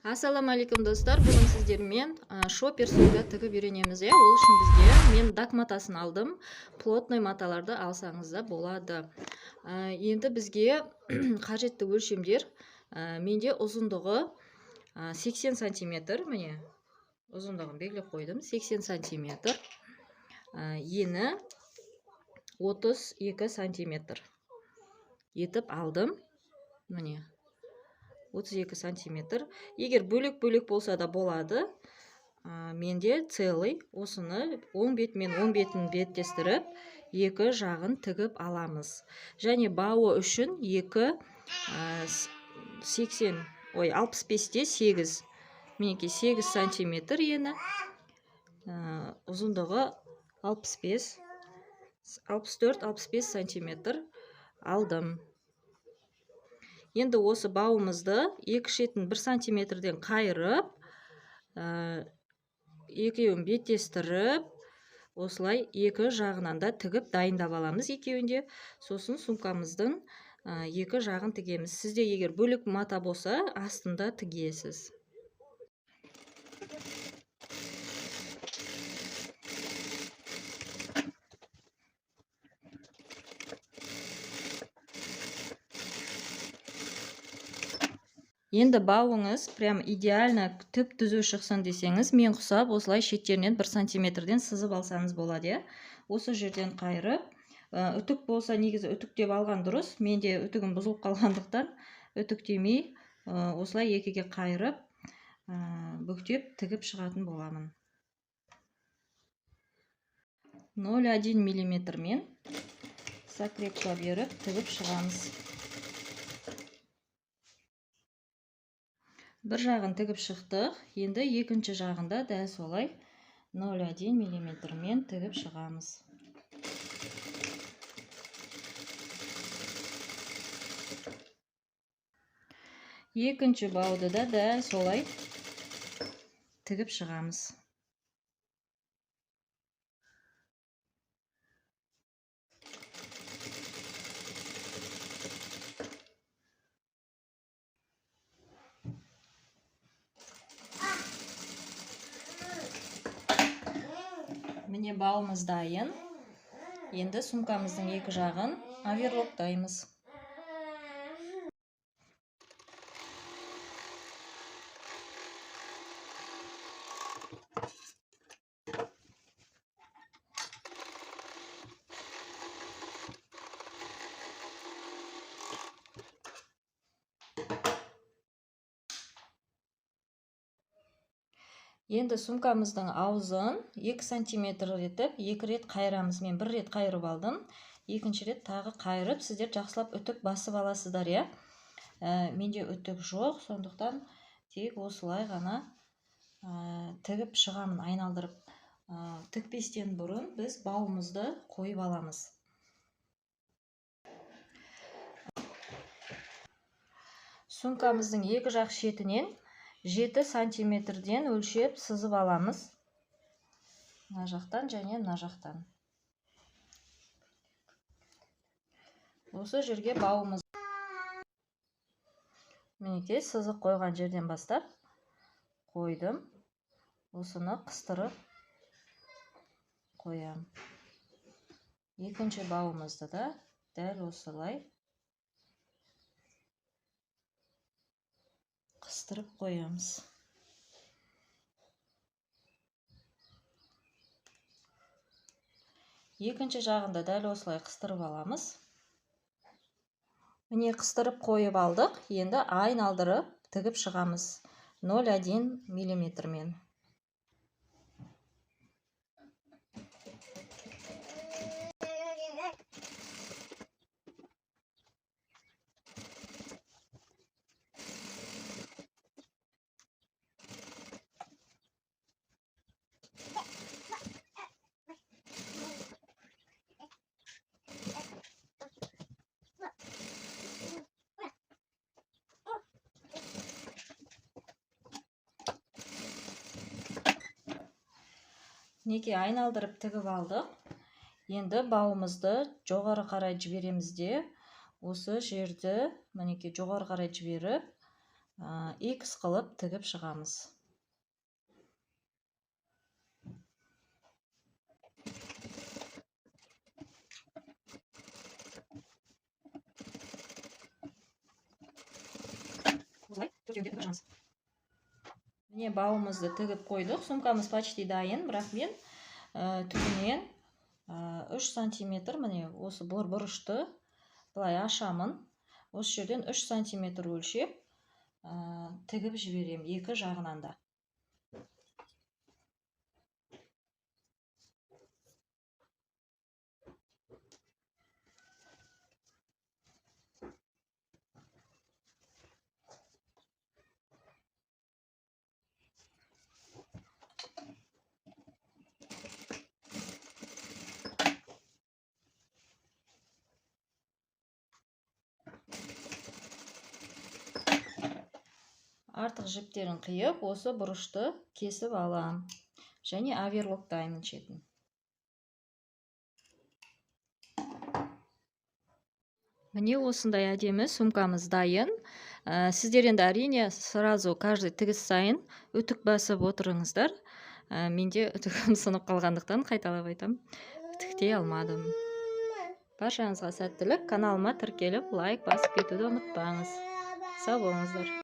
Ассалаумағалейкум достар, бүгін сіздермен шопер сумка тігіп үйренеміз. Ол үшін бізге мен дак матасын алдым. Плотный маталарды алсаңыз да болады. Енді бізге қажетті өлшемдер, менде ұзындығы 80 сантиметр, міне ұзындығын белгілеп қойдым, 80 сантиметр, ені 32 сантиметр етіп алдым, міне 32 сантиметр. Егер бөлек-бөлек болса да болады. Менде целый, осыны оң бет мен оң бетін беттестіріп, екі жағын тігіп аламыз. Және бауы үшін 65-те 8. Менеке 8 сантиметр ені, ұзындығы 64-65 сантиметр алдым. Енді осы бауымызды екі шетін 1 сантиметрден қайырып, екеуін беттестіріп, осылай екі жағынан да тігіп дайындап аламыз екеуінде. Сосын сумкамыздың екі жағын тігеміз. Сізде егер бөлек мата болса, астында тігесіз. Енді бауыңыз прям идеально түп түзу шықсын десеңіз, мен құсап осылай шеттерінен 1 сантиметрден сызып алсаңыз болады. Осы жерден қайырып, үтік болса негізі үтіктеп алған дұрыс. Менде үтігім бұзылып қалғандықтан үтіктемей осылай екіге қайырып, бүктеп тігіп шығатын боламын. 0,1 мм-мен закрепка беріп тігіп шығамыз. Бір жағын тігіп шықтық, енді екінші жағында дәл солай 0,1 мм-мен тігіп шығамыз. Екінші бауды да дәл солай тігіп шығамыз. Міне бауымыз дайын. Енді сумкамыздың екі жағын оверлоктаймыз. Енді сумкамыздың аузын 2 сантиметр етіп, 2 рет қайырамыз. Мен 1 рет қайырып алдым. Екінші рет тағы қайырып, сіздер жақсылап үтік басып аласыздар, е. Менде үтік жоқ, сондықтан тек осылай ғана тігіп шығамын, айналдырып. Тікпестен бұрын біз бауымызды қойып аламыз. Сумкамыздың екі жақ шетінен 7 сантиметрден өлшеп сызып аламыз. Мына жақтан және мына жақтан. Осы жерге бауымыз. Мінекей сызық қойған жерден бастап қойдым. Осыны қыстырып қоям. Екінші бауымызды да дәл осылай қыстырып қоямыз. Екінші жағында дәл осылай қыстырып аламыз. Міне қыстырып қойып алдық. Енді айналдырып тігіп шығамыз 0,1 мм-мен. Неге айналдырып тігіп алдық. Енді бауымызды жоғары қарай жібереміз де, осы жерді мінеке жоғары қарай жіберіп, X қылып тігіп шығамыз. Міне бауымызды тігіп қойдық. Сумкамыз почти дайын, бірақ мен түбінен 3 сантиметр, міне осы бұрышты былай ашамын. Осы жерден 3 сантиметр өлшеп тігіп жіберем, екі жағынан да. Артық жіптерін қиып, осы бұрышты кесіп алам. Және оверлоктаймын шетін. Міне осындай әдемі сумкамыз дайын. Сіздер енді әрине сразу каждый тігіс сайын үтік басып отырыңыздар. Менде үтігім сынып қалғандықтан қайталап айтам, үтіктей алмадым. Баршаңызға сәттілік. Каналыма тіркеліп, лайк басып кетуді ұмытпаңыз. Сау болыңыздар.